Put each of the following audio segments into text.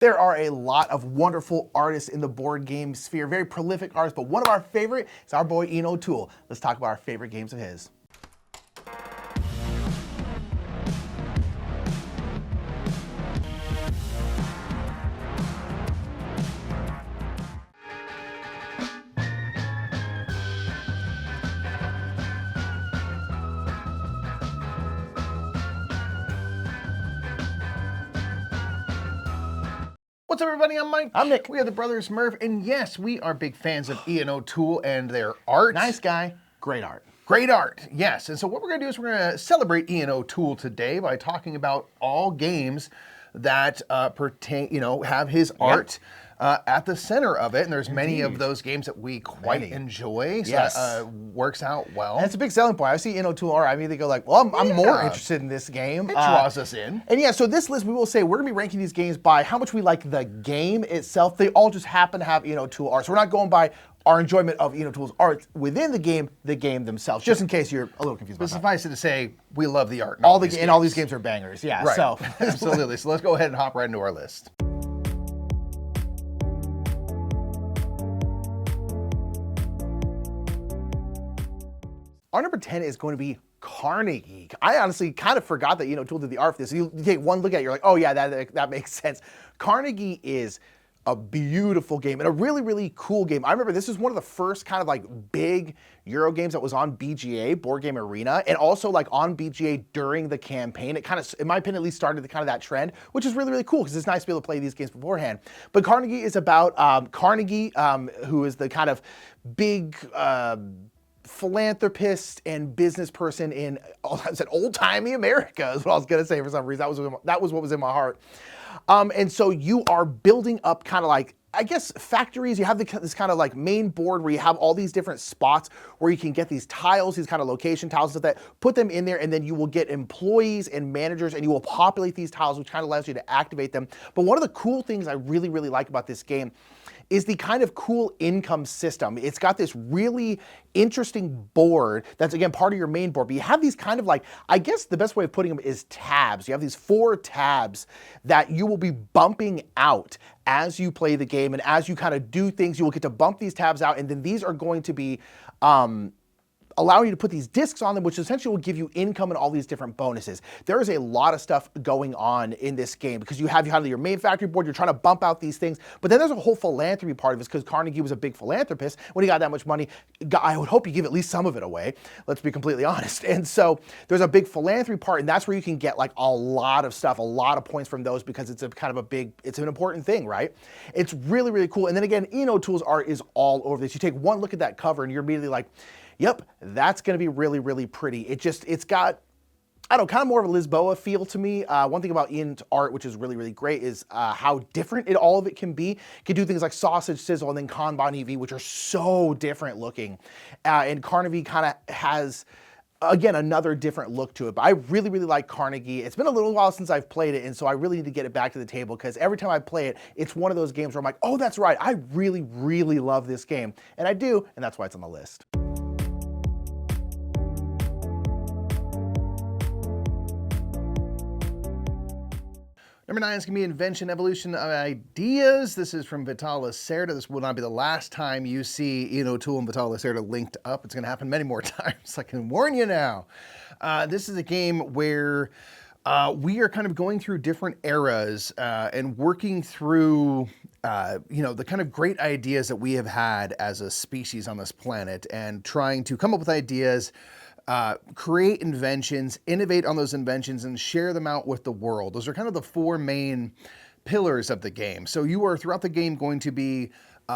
There are a lot of wonderful artists in the board game sphere, very prolific artists, but one of our favorite is our boy Ian O'Toole. Let's talk about our favorite games of his. What's up, everybody? I'm Mike. I'm Nick. We are the Brothers Murph, and yes, we are big fans of Ian O'Toole and their art. Nice guy, great art. Great art, yes. And so what we're going to do is we're going to celebrate Ian O'Toole today by talking about all games that pertain, have his art at the center of it. And there's many of those games that we quite enjoy. So Yes. that works out well. And it's a big selling point. I see Ian O'Toole art, I immediately go like, well, I'm more interested in this game. It draws us in. And yeah, so this list, we will say, we're going to be ranking these games by how much we like the game itself. They all just happen to have Ian O'Toole art. So we're not going by our enjoyment of Ian O'Toole's art within the game themselves, just in case you're a little confused But about that. suffice it to say, we love the art. All these games are bangers, yeah. Right. So Absolutely. So let's go ahead and hop right into our list. Our number 10 is going to be Carnegie. I honestly kind of forgot that Ian O'Toole did the art for this. You take one look at it, you're like, oh yeah, that makes sense. Carnegie is a beautiful game and a really, really cool game. I remember this is one of the first kind of like big Euro games that was on BGA, Board Game Arena, and also like on BGA during the campaign. It kind of, in my opinion, at least started kind of that trend, which is really, really cool because it's nice to be able to play these games beforehand. But Carnegie is about Carnegie, who is the kind of big philanthropist and business person in, I said old-timey America is what I was gonna say for some reason. That was what was in my heart. And so you are building up kind of like, I guess, factories. You have this kind of like main board where you have all these different spots where you can get these tiles, these kind of location tiles and stuff that put them in there, and then you will get employees and managers and you will populate these tiles, which kind of allows you to activate them. But one of the cool things I really, really like about this game is the kind of cool income system. It's got this really interesting board that's, again, part of your main board, but you have these kind of like, I guess the best way of putting them is tabs. You have these 4 tabs that you will be bumping out as you play the game, and as you kind of do things, you will get to bump these tabs out, and then these are going to be allowing you to put these discs on them, which essentially will give you income and all these different bonuses. There is a lot of stuff going on in this game because you have your main factory board, you're trying to bump out these things, but then there's a whole philanthropy part of this because Carnegie was a big philanthropist. When he got that much money, I would hope you give at least some of it away, let's be completely honest. And so there's a big philanthropy part, and that's where you can get like a lot of stuff, a lot of points from those because it's a kind of it's an important thing, right? It's really, really cool. And then again, Ian O'Toole's art is all over this. You take one look at that cover and you're immediately like, yep, that's gonna be really, really pretty. It's got, I don't know, kind of more of a Lisboa feel to me. One thing about Ian's art, which is really, really great, is how different all of it can be. You can do things like Sausage Sizzle and then Kanban EV, which are so different looking. And Carnegie kind of has, again, another different look to it. But I really, really like Carnegie. It's been a little while since I've played it, and so I really need to get it back to the table because every time I play it, it's one of those games where I'm like, oh, that's right, I really, really love this game. And I do, and that's why it's on the list. Number 9 is going to be Invention, Evolution of Ideas. This is from Lacerda. This will not be the last time you see Ian O'Toole and Lacerda linked up. It's going to happen many more times. I can warn you now. This is a game where we are kind of going through different eras and working through the kind of great ideas that we have had as a species on this planet and trying to come up with ideas, create inventions, innovate on those inventions, and share them out with the world. Those are kind of the 4 main pillars of the game. So you are throughout the game going to be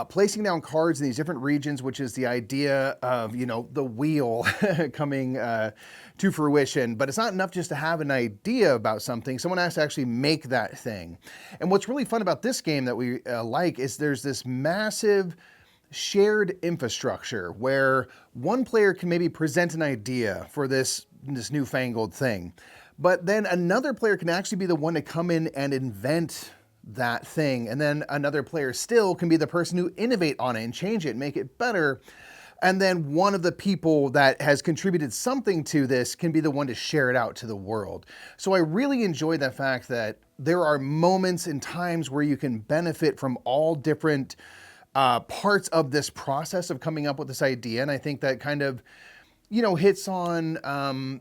placing down cards in these different regions, which is the idea of, the wheel coming to fruition. But it's not enough just to have an idea about something. Someone has to actually make that thing. And what's really fun about this game that we like is there's this massive shared infrastructure where one player can maybe present an idea for this newfangled thing, but then another player can actually be the one to come in and invent that thing, and then another player still can be the person who innovate on it and change it and make it better. And then one of the people that has contributed something to this can be the one to share it out to the world. So I really enjoy the fact that there are moments and times where you can benefit from all different parts of this process of coming up with this idea. And I think that kind of, hits on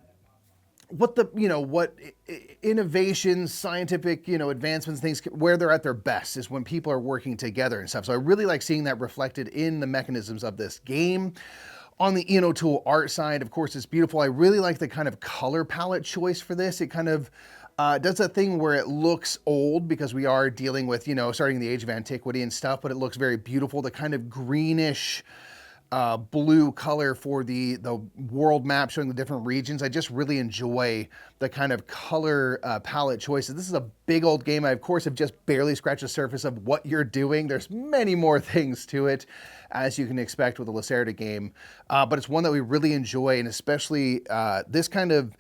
what innovations, scientific, advancements, things, where they're at their best is when people are working together and stuff. So I really like seeing that reflected in the mechanisms of this game. On the Tool art side, of course, it's beautiful. I really like the kind of color palette choice for this. It kind of does a thing where it looks old because we are dealing with, starting the age of antiquity and stuff, but it looks very beautiful. The kind of greenish blue color for the world map showing the different regions. I just really enjoy the kind of color palette choices. This is a big old game. I, of course, have just barely scratched the surface of what you're doing. There's many more things to it, as you can expect with a Lacerda game. But it's one that we really enjoy, and especially this kind of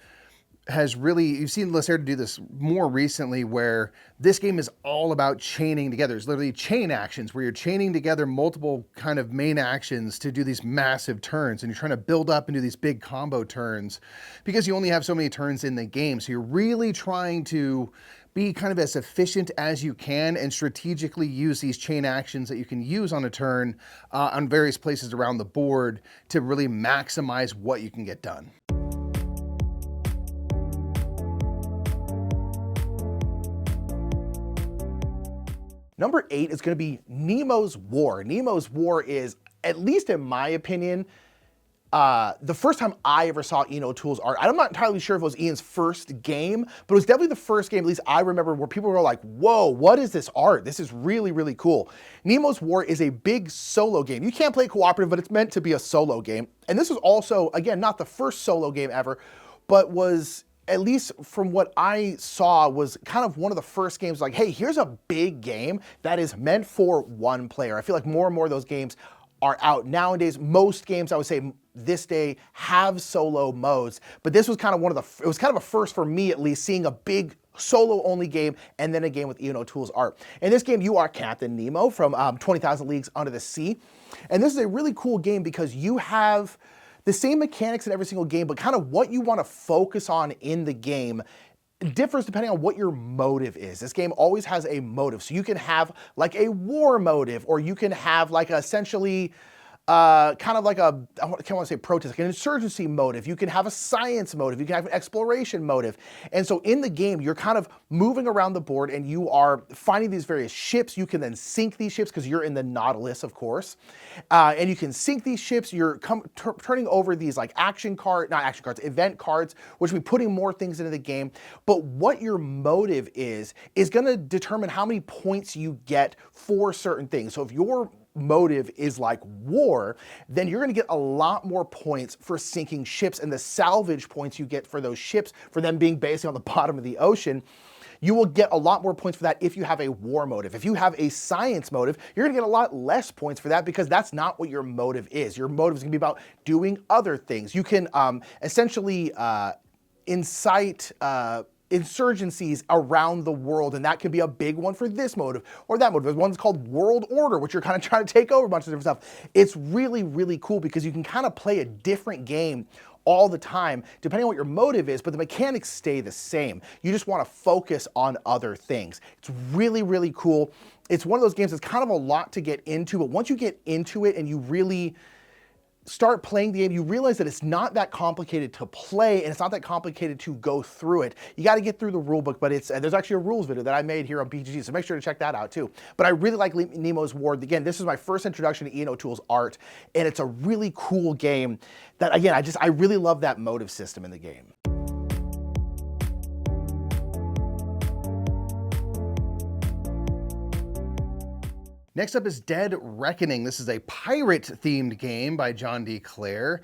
has really, you've seen Lacerda do this more recently, where this game is all about chaining together. It's literally chain actions where you're chaining together multiple kind of main actions to do these massive turns, and you're trying to build up and do these big combo turns because you only have so many turns in the game. So you're really trying to be kind of as efficient as you can and strategically use these chain actions that you can use on a turn on various places around the board to really maximize what you can get done. Number 8 is going to be Nemo's War. Nemo's War is, at least in my opinion, the first time I ever saw Tools art. I'm not entirely sure if it was Ian's first game, but it was definitely the first game, at least I remember, where people were like, whoa, what is this art? This is really, really cool. Nemo's War is a big solo game. You can't play cooperative, but it's meant to be a solo game. And this was also, again, not the first solo game ever, but was, at least from what I saw, was kind of one of the first games like, hey, here's a big game that is meant for one player. I feel like more and more of those games are out nowadays. Most games, I would say, this day have solo modes, but this was kind of it was kind of a first for me, at least, seeing a big solo-only game and then a game with Tools art. In this game, you are Captain Nemo from 20,000 Leagues Under the Sea, and this is a really cool game because you have the same mechanics in every single game, but kind of what you want to focus on in the game differs depending on what your motive is. This game always has a motive. So you can have like a war motive, or you can have like essentially kind of like I can't want to say protest, like an insurgency motive. You can have a science motive. You can have an exploration motive. And so in the game, you're kind of moving around the board and you are finding these various ships. You can then sink these ships because you're in the Nautilus, of course. And you can sink these ships. You're turning over these like event cards, which will be putting more things into the game. But what your motive is going to determine how many points you get for certain things. So if your motive is like war, then you're going to get a lot more points for sinking ships, and the salvage points you get for those ships, for them being basically on the bottom of the ocean, you will get a lot more points for that if you have a war motive. If you have a science motive, you're going to get a lot less points for that because that's not what your motive is. Your motive is going to be about doing other things. You can essentially incite insurgencies around the world, and that can be a big one for this motive or that motive. There's one's called World Order, which you're kind of trying to take over a bunch of different stuff. It's really, really cool because you can kind of play a different game all the time, depending on what your motive is, but the mechanics stay the same. You just want to focus on other things. It's really, really cool. It's one of those games that's kind of a lot to get into, but once you get into it and you really start playing the game, you realize that it's not that complicated to play, and it's not that complicated to go through it. You got to get through the rule book, but there's actually a rules video that I made here on BGG, so make sure to check that out too. But I really like Nemo's War. Again, this is my first introduction to Tools art, and it's a really cool game that, again, I really love that motive system in the game. Next up is Dead Reckoning. This is a pirate-themed game by John D. Clair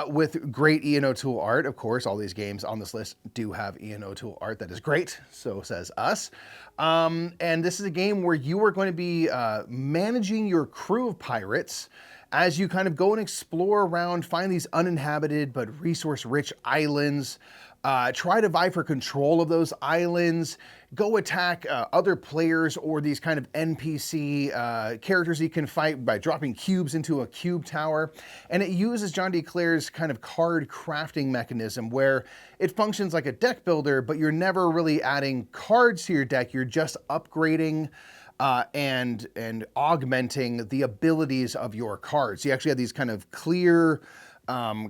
with great Tool art. Of course, all these games on this list do have Tool art that is great, so says us. And this is a game where you are going to be managing your crew of pirates as you kind of go and explore around, find these uninhabited but resource-rich islands. try to vie for control of those islands, go attack other players or these kind of NPC characters you can fight by dropping cubes into a cube tower. And it uses John D. Clair's kind of card crafting mechanism where it functions like a deck builder, but you're never really adding cards to your deck. You're just upgrading and augmenting the abilities of your cards. You actually have these kind of clear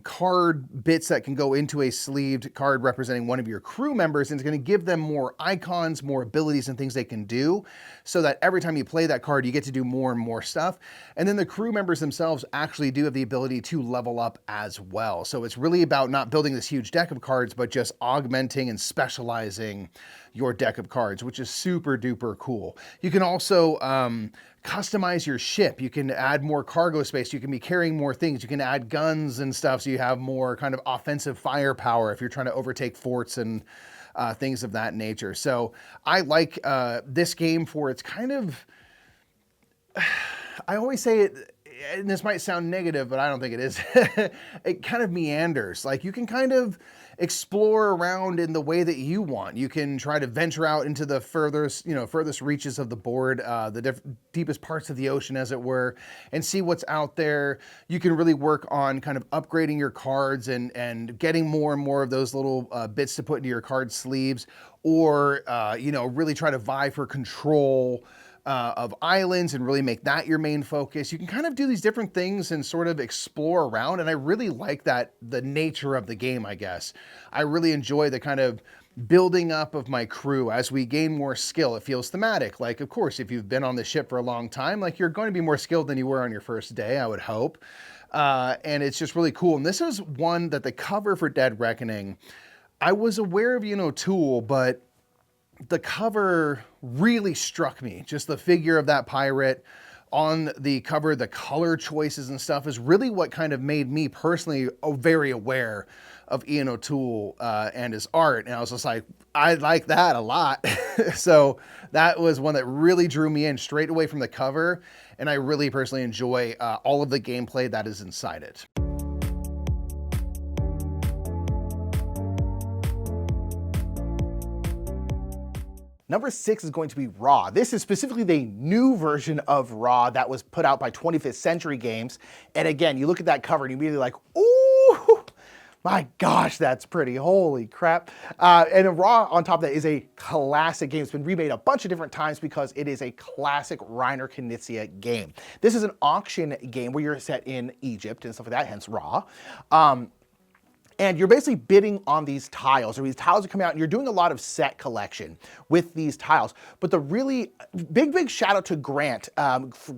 card bits that can go into a sleeved card representing one of your crew members, and it's going to give them more icons, more abilities and things they can do, so that every time you play that card, you get to do more and more stuff. And then the crew members themselves actually do have the ability to level up as well. So it's really about not building this huge deck of cards, but just augmenting and specializing your deck of cards, which is super duper cool. You can also customize your ship. You can add more cargo space. You can be carrying more things. You can add guns and stuff so you have more kind of offensive firepower if you're trying to overtake forts and things of that nature. So I like this game for its kind of, I always say it, and this might sound negative, but I don't think it is. It kind of meanders. Like you can kind of explore around in the way that you want. You can try to venture out into the furthest reaches of the board, the deepest parts of the ocean, as it were, and see what's out there. You can really work on kind of upgrading your cards and getting more and more of those little bits to put into your card sleeves, or really try to vie for control of islands and really make that your main focus. You can kind of do these different things and sort of explore around, and I really like that, the nature of the game, I guess. I really enjoy the kind of building up of my crew as we gain more skill. It feels thematic. Like, of course, if you've been on the ship for a long time, like you're going to be more skilled than you were on your first day, I would hope. And it's just really cool. And this is one that the cover for Dead Reckoning, I was aware of, Tool, but the cover really struck me. Just the figure of that pirate on the cover, the color choices and stuff is really what kind of made me personally very aware of Ian O'Toole and his art. And I was just like, I like that a lot. So that was one that really drew me in straight away from the cover. And I really personally enjoy all of the gameplay that is inside it. Number 6 is going to be Raw. This is specifically the new version of Raw that was put out by 25th Century Games. And again, you look at that cover and you're immediately like, ooh, my gosh, that's pretty, holy crap. And Raw on top of that is a classic game. It's been remade a bunch of different times because it is a classic Reiner Knizia game. This is an auction game where you're set in Egypt and stuff like that, hence Raw. And you're basically bidding on these tiles, or these tiles are coming out, and you're doing a lot of set collection with these tiles. But the really big shout out to Grant.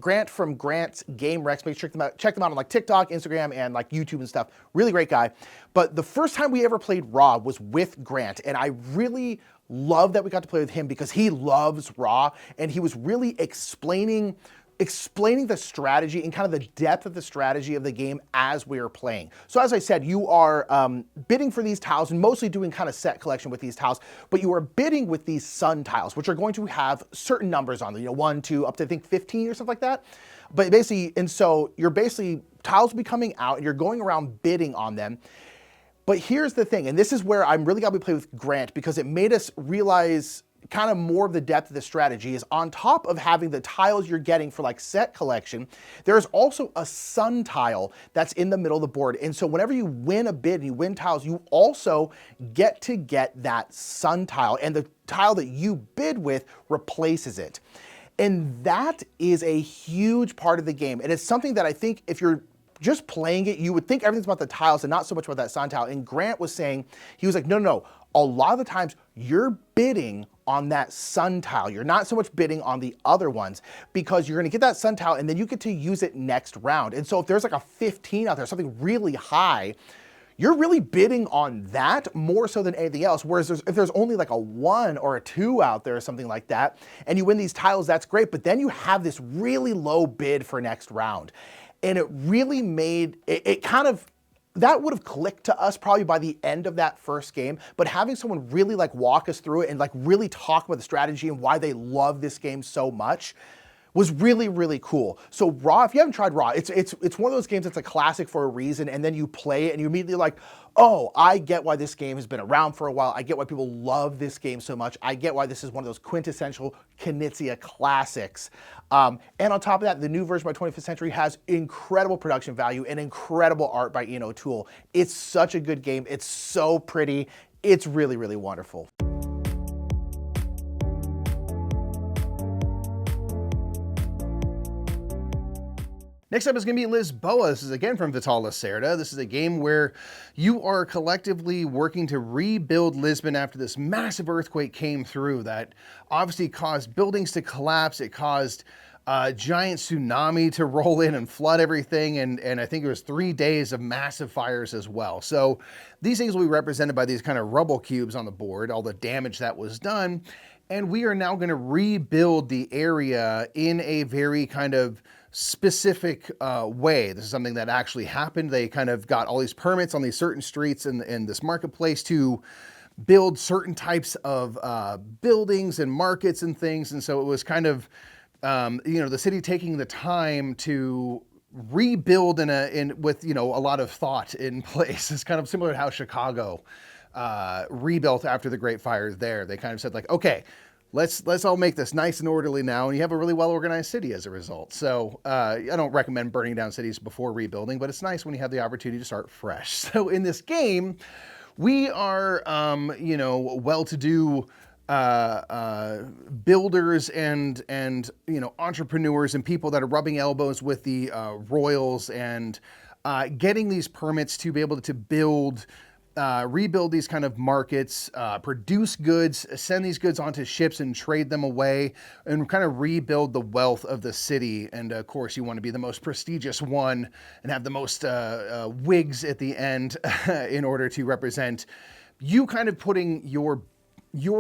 Grant from Grant's Game Rex. Make sure check them out on like TikTok, Instagram, and like YouTube and stuff. Really great guy. But the first time we ever played Raw was with Grant, and I really love that we got to play with him because he loves Raw, and he was really explaining the strategy and kind of the depth of the strategy of the game as we are playing. So as I said, you are bidding for these tiles and mostly doing kind of set collection with these tiles, but you are bidding with these sun tiles, which are going to have certain numbers on them, 1, 2, up to I think 15 or something like that. But basically, and so you're basically, tiles will be coming out and you're going around bidding on them. But here's the thing, and this is where I'm really glad we played with Grant because it made us realize kind of more of the depth of the strategy is on top of having the tiles you're getting for like set collection, there's also a sun tile that's in the middle of the board. And so whenever you win a bid and you win tiles, you also get to get that sun tile, and the tile that you bid with replaces it. And that is a huge part of the game. And it's something that I think if you're just playing it, you would think everything's about the tiles and not so much about that sun tile. And Grant was saying, he was like, no. A lot of the times you're bidding on that sun tile. You're not so much bidding on the other ones because you're gonna get that sun tile and then you get to use it next round. And so if there's like a 15 out there, something really high, you're really bidding on that more so than anything else. Whereas if there's only like a 1 or a 2 out there or something like that, and you win these tiles, that's great. But then you have this really low bid for next round. And it really made, it kind of, that would have clicked to us probably by the end of that first game, but having someone really like walk us through it and like really talk about the strategy and why they love this game so much was really, really cool. So Raw, if you haven't tried Raw, it's one of those games that's a classic for a reason, and then you play it and you immediately like, oh, I get why this game has been around for a while. I get why people love this game so much. I get why this is one of those quintessential Knizia classics. And on top of that, the new version by 25th Century has incredible production value and incredible art by Ian O'Toole. It's such a good game. It's so pretty. It's really, really wonderful. Next up is going to be Lisboa. This is again from Vital Lacerda. This is a game where you are collectively working to rebuild Lisbon after this massive earthquake came through that obviously caused buildings to collapse. It caused a giant tsunami to roll in and flood everything. And I think it was 3 days of massive fires as well. So these things will be represented by these kind of rubble cubes on the board, all the damage that was done. And we are now going to rebuild the area in a very kind of specific way. This is something that actually happened. They kind of got all these permits on these certain streets in this marketplace to build certain types of buildings and markets and things. And so it was kind of, the city taking the time to rebuild with a lot of thought in place. It's kind of similar to how Chicago rebuilt after the Great Fires there. They kind of said like, okay, let's all make this nice and orderly now, and you have a really well-organized city as a result. So I don't recommend burning down cities before rebuilding, but it's nice when you have the opportunity to start fresh. So in this game, we are, well-to-do builders and entrepreneurs and people that are rubbing elbows with the royals and getting these permits to be able to build. Rebuild these kind of markets, produce goods, send these goods onto ships and trade them away, and kind of rebuild the wealth of the city. And of course, you want to be the most prestigious one and have the most wigs at the end in order to represent you kind of putting your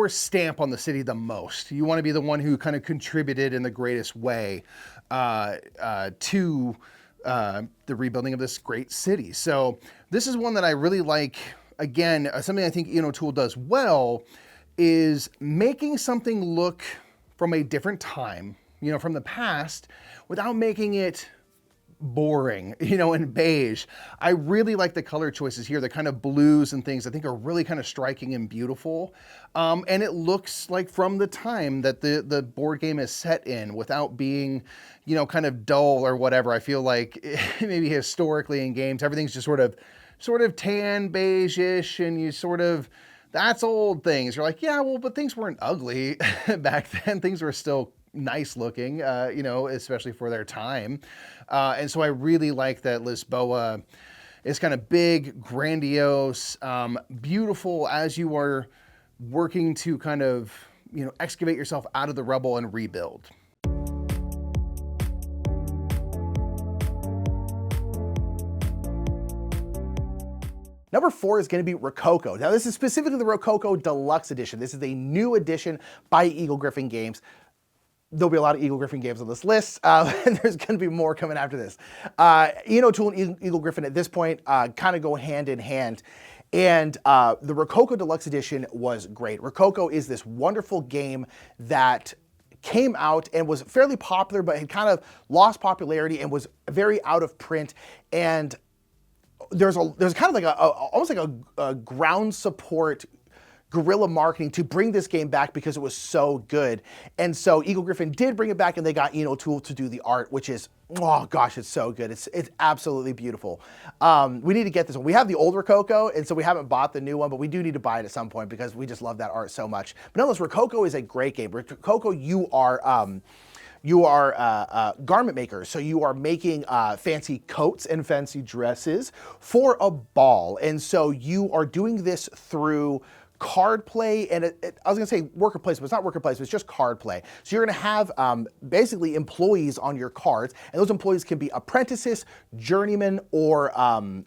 stamp on the city the most. You want to be the one who kind of contributed in the greatest way to the rebuilding of this great city. So this is one that I really like. Again, something I think Ian O'Toole does well is making something look from a different time, from the past, without making it boring, and beige. I really like the color choices here. The kind of blues and things I think are really kind of striking and beautiful. And it looks like from the time that the board game is set in without being, kind of dull or whatever. I feel like maybe historically in games, everything's just sort of tan beige-ish, and that's old things. You're like, yeah, well, but things weren't ugly back then. Things were still nice looking, especially for their time. And so I really like that Lisboa is kind of big, grandiose, beautiful as you are working to kind of, excavate yourself out of the rubble and rebuild. Number 4 is going to be Rococo. Now, this is specifically the Rococo Deluxe Edition. This is a new edition by Eagle-Gryphon Games. There'll be a lot of Eagle-Gryphon games on this list, and there's going to be more coming after this. Ian O'Toole and Eagle-Gryphon at this point kind of go hand in hand. And the Rococo Deluxe Edition was great. Rococo is this wonderful game that came out and was fairly popular, but had kind of lost popularity and was very out of print. And there's kind of like almost like a ground support guerrilla marketing to bring this game back because it was so good. And so Eagle-Gryphon did bring it back, and they got Ian O'Toole to do the art, which is, oh gosh, it's so good. It's absolutely beautiful. We need to get this one. We have the old Rococo, and so we haven't bought the new one, but we do need to buy it at some point because we just love that art so much. But nonetheless, Rococo is a great game. Rococo, you are garment makers, so you are making fancy coats and fancy dresses for a ball. And so you are doing this through card play, and I was gonna say worker placement, but it's not worker placement, it's just card play. So you're gonna have basically employees on your cards, and those employees can be apprentices, journeymen, or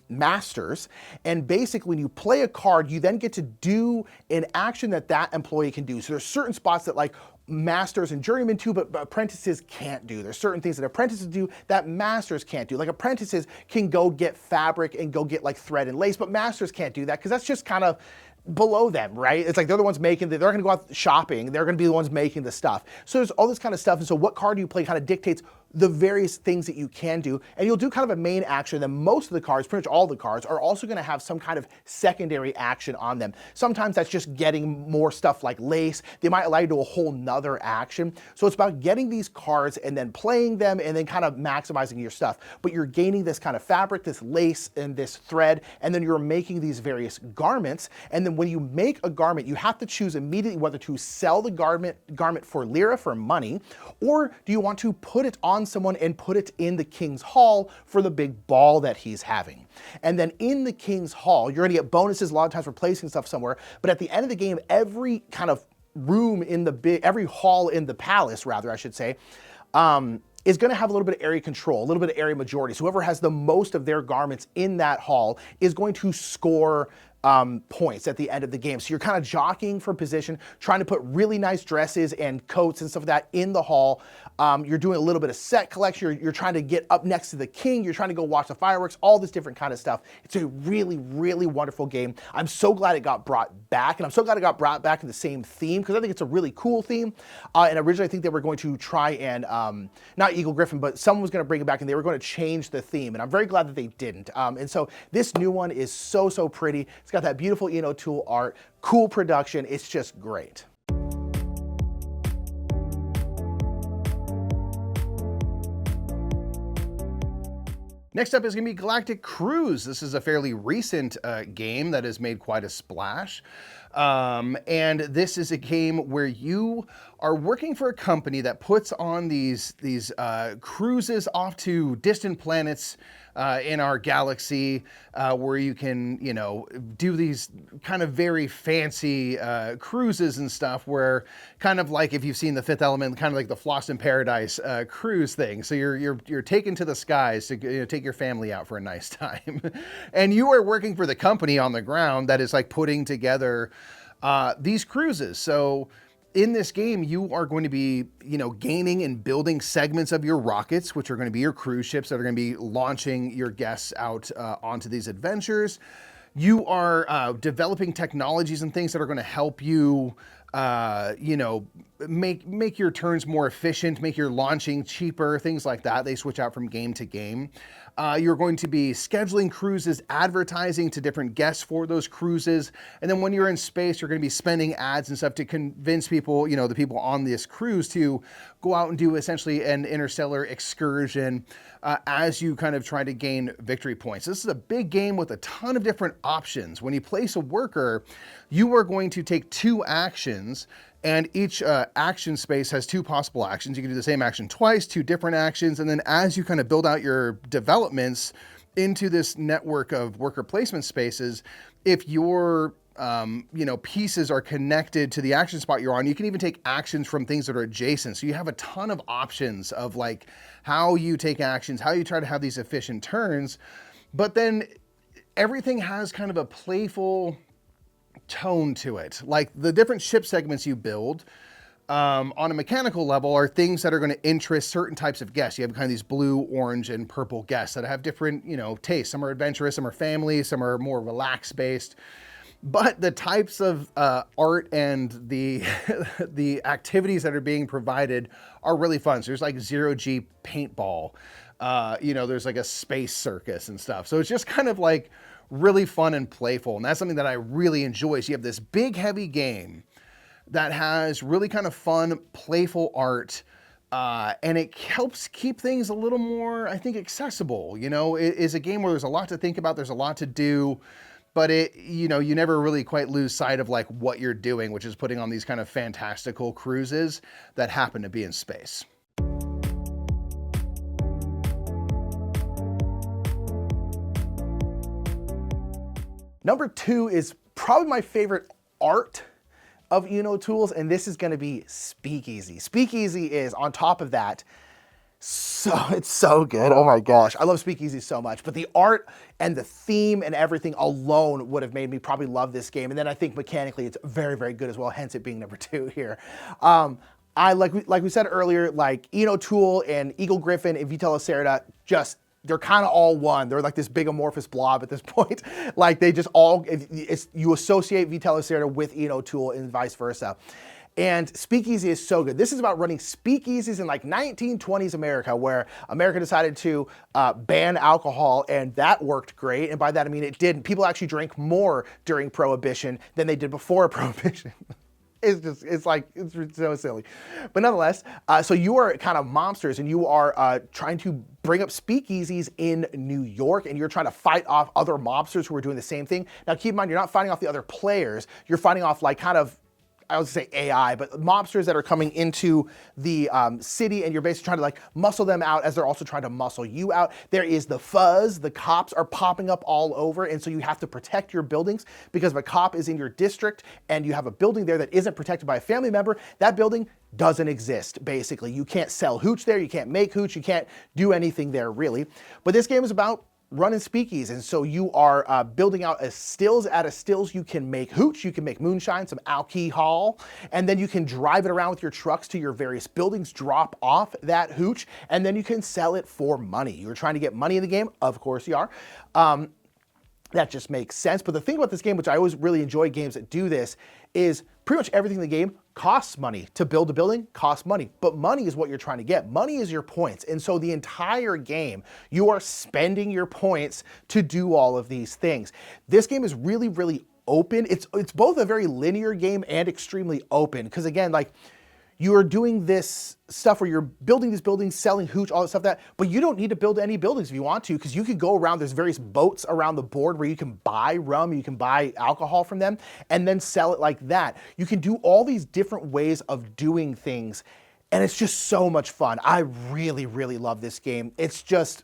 masters. And basically when you play a card, you then get to do an action that employee can do. So there's certain spots that like masters and journeymen do, but apprentices can't do. There's certain things that apprentices do that masters can't do. Like apprentices can go get fabric and go get like thread and lace, but masters can't do that because that's just kind of below them, right? It's like they're the ones making they're going to go out shopping. They're going to be the ones making the stuff. So there's all this kind of stuff. And so what card you play kind of dictates the various things that you can do. And you'll do kind of a main action. Then most of the cards, pretty much all the cards, are also going to have some kind of secondary action on them. Sometimes that's just getting more stuff like lace. They might allow you to do a whole nother action. So it's about getting these cards and then playing them and then kind of maximizing your stuff. But you're gaining this kind of fabric, this lace and this thread, and then you're making these various garments. And then when you make a garment, you have to choose immediately whether to sell the garment for lira, for money, or do you want to put it on someone and put it in the king's hall for the big ball that he's having. And then in the king's hall, you're going to get bonuses a lot of times for placing stuff somewhere, but at the end of the game, every kind of room in the every hall in the palace, rather, I should say, is going to have a little bit of area control, a little bit of area majority. So whoever has the most of their garments in that hall is going to score points at the end of the game. So you're kind of jockeying for position, trying to put really nice dresses and coats and stuff like that in the hall. You're doing a little bit of set collection. You're trying to get up next to the king. You're trying to go watch the fireworks, all this different kind of stuff. It's a really, really wonderful game. I'm so glad it got brought back, and I'm so glad it got brought back in the same theme, because I think it's a really cool theme. And originally I think they were going to try and, not Eagle-Gryphon, but someone was going to bring it back and they were going to change the theme. And I'm very glad that they didn't. And so this new one is so, so pretty. It's got that beautiful tool art, cool production. It's just great. Next up is going to be Galactic Cruise. This is a fairly recent game that has made quite a splash. And this is a game where you are working for a company that puts on these cruises off to distant planets in our galaxy, where you can, do these kind of very fancy cruises and stuff, where kind of like if you've seen The Fifth Element, kind of like the Floss in Paradise cruise thing. So you're taken to the skies to take your family out for a nice time. And you are working for the company on the ground that is like putting together these cruises. So in this game, you are going to be, gaining and building segments of your rockets, which are going to be your cruise ships that are going to be launching your guests out onto these adventures. You are developing technologies and things that are going to help you, make your turns more efficient, make your launching cheaper, things like that. They switch out from game to game. You're going to be scheduling cruises, advertising to different guests for those cruises. And then when you're in space, you're going to be spending ads and stuff to convince people, the people on this cruise, to go out and do essentially an interstellar excursion as you kind of try to gain victory points. This is a big game with a ton of different options. When you place a worker, you are going to take 2 actions, and each action space has 2 possible actions. You can do the same action twice, 2 different actions, and then as you kind of build out your developments into this network of worker placement spaces, if your pieces are connected to the action spot you're on, you can even take actions from things that are adjacent. So you have a ton of options of like how you take actions, how you try to have these efficient turns, but then everything has kind of a playful tone to it. Like the different ship segments you build on a mechanical level are things that are going to interest certain types of guests. You have kind of these blue, orange, and purple guests that have different, tastes. Some are adventurous, some are family, some are more relaxed based. But the types of art and the the activities that are being provided are really fun. So there's like 0G paintball. There's like a space circus and stuff. So it's just kind of like really fun and playful. And that's something that I really enjoy. So you have this big, heavy game that has really kind of fun, playful art. And it helps keep things a little more, I think, accessible. It is a game where there's a lot to think about. There's a lot to do. But you never really quite lose sight of like what you're doing, which is putting on these kind of fantastical cruises that happen to be in space. Number 2 is probably my favorite art of tools, and this is going to be Speakeasy. Speakeasy is on top of that. It's so good. Oh my gosh. I love Speakeasy so much, but the art and the theme and everything alone would have made me probably love this game. And then I think mechanically it's very, very good as well, hence it being number 2 here. Like we said earlier, like Tool and Eagle-Gryphon and Lacerda, just they're kind of all one. They're like this big amorphous blob at this point. Like they just all, you associate Vital Lacerda with Ian O'Toole and vice versa. And Speakeasy is so good. This is about running speakeasies in like 1920s America, where America decided to ban alcohol, and that worked great. And by that I mean it didn't. People actually drank more during Prohibition than they did before Prohibition. It's so silly. But nonetheless, so you are kind of mobsters, and you are trying to bring up speakeasies in New York, and you're trying to fight off other mobsters who are doing the same thing. Now keep in mind, you're not fighting off the other players. You're fighting off like kind of, I was gonna say AI, but mobsters that are coming into the city, and you're basically trying to like muscle them out as they're also trying to muscle you out. There is the fuzz, the cops are popping up all over, and so you have to protect your buildings, because if a cop is in your district and you have a building there that isn't protected by a family member, that building doesn't exist, basically. You can't sell hooch there, you can't make hooch, you can't do anything there really. But this game is about running speakeasies, and so you are building out a stills. Out of stills you can make hooch, you can make moonshine, some alcohol, and then you can drive it around with your trucks to your various buildings, drop off that hooch, and then you can sell it for money. You're trying to get money in the game, of course you are. That just makes sense. But the thing about this game, which I always really enjoy games that do this, is pretty much everything in the game costs money. To build a building costs money, but money is what you're trying to get. Money is your points. And so the entire game, you are spending your points to do all of these things. This game is really, really open. It's both a very linear game and extremely open, because again, like, you are doing this stuff where you're building these buildings, selling hooch, all that stuff but you don't need to build any buildings if you want to, because you could go around, there's various boats around the board where you can buy rum, you can buy alcohol from them, and then sell it like that. You can do all these different ways of doing things, and it's just so much fun. I really, really love this game. It's just,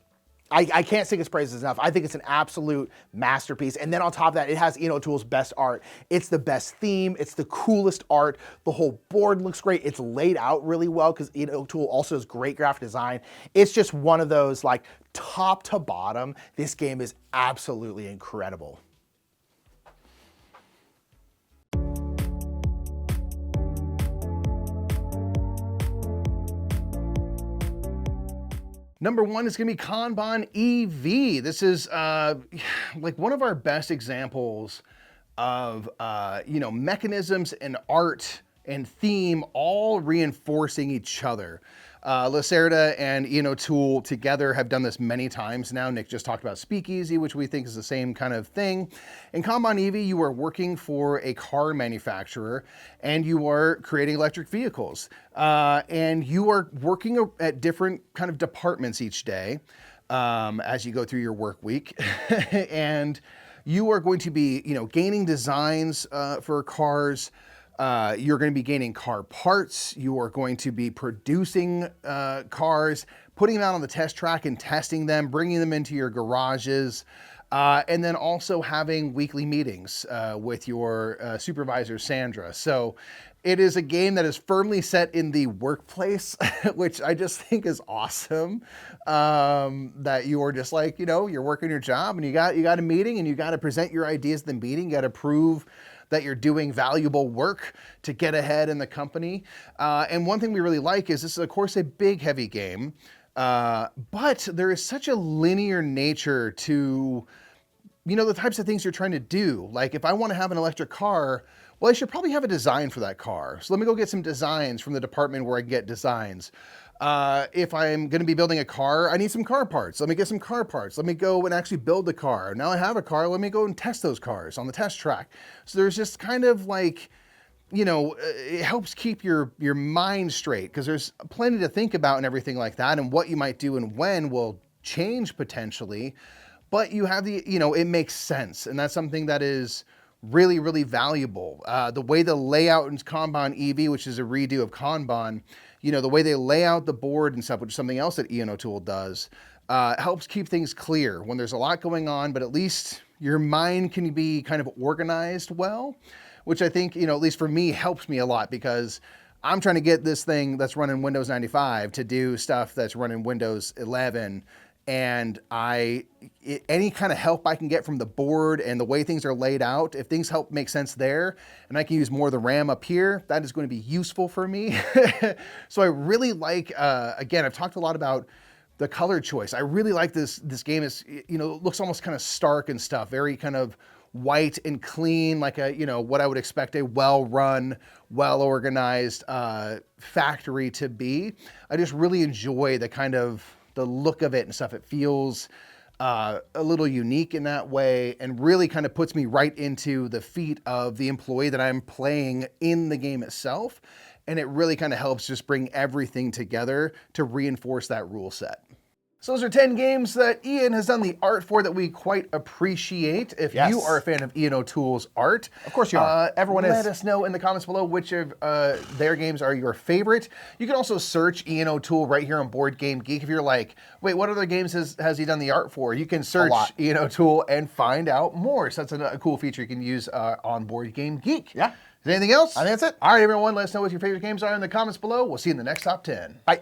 I can't sing its praises enough. I think it's an absolute masterpiece. And then on top of that, it has Ian O'Toole's best art. It's the best theme. It's the coolest art. The whole board looks great. It's laid out really well, because Ian O'Toole also has great graphic design. It's just one of those, like, top to bottom, this game is absolutely incredible. Number one is going to be Kanban EV. This is like one of our best examples of mechanisms and art and theme all reinforcing each other. Lacerda and Ian O'Toole together have done this many times now. Nick just talked about Speakeasy, which we think is the same kind of thing. In Kanban EV, you are working for a car manufacturer, and you are creating electric vehicles. And you are working at different kind of departments each day as you go through your work week. And you are going to be, gaining designs for cars. You're going to be gaining car parts. You are going to be producing cars, putting them out on the test track and testing them, bringing them into your garages, and then also having weekly meetings with your supervisor, Sandra. So it is a game that is firmly set in the workplace, which I just think is awesome. That you are just like, you're working your job, and you got a meeting, and you got to present your ideas at the meeting. You got to prove that you're doing valuable work to get ahead in the company. And one thing we really like is this is, of course, a big, heavy game, but there is such a linear nature to, the types of things you're trying to do. Like, if I want to have an electric car, well, I should probably have a design for that car. So let me go get some designs from the department where I can get designs. If I'm going to be building a car, I need some car parts. Let me get some car parts. Let me go and actually build the car. Now I have a car. Let me go and test those cars on the test track. So there's just kind of like, it helps keep your mind straight, because there's plenty to think about and everything like that, and what you might do and when will change potentially. But you have it makes sense. And that's something that is really, really valuable. The way the layout in Kanban EV, which is a redo of Kanban, the way they lay out the board and stuff, which is something else that Ian O'Toole does, helps keep things clear when there's a lot going on, but at least your mind can be kind of organized well, which I think, at least for me, helps me a lot, because I'm trying to get this thing that's running Windows 95 to do stuff that's running Windows 11. And any kind of help I can get from the board and the way things are laid out, if things help make sense there, and I can use more of the RAM up here, that is going to be useful for me. So I really like, again, I've talked a lot about the color choice. I really like this game. Is, looks almost kind of stark and stuff, very kind of white and clean, like what I would expect a well-run, well-organized factory to be. I just really enjoy the look of it and stuff. It feels a little unique in that way, and really kind of puts me right into the feet of the employee that I'm playing in the game itself. And it really kind of helps just bring everything together to reinforce that rule set. So those are 10 games that Ian has done the art for that we quite appreciate. If you are a fan of Ian O'Toole's art, of course you are. Everyone let us know in the comments below which of their games are your favorite. You can also search Ian O'Toole right here on Board Game Geek. If you're like, wait, what other games has he done the art for? You can search Ian O'Toole and find out more. So that's a cool feature you can use on Board Game Geek. Yeah. Is there anything else? I think that's it. All right, everyone, let us know what your favorite games are in the comments below. We'll see you in the next Top 10. Bye.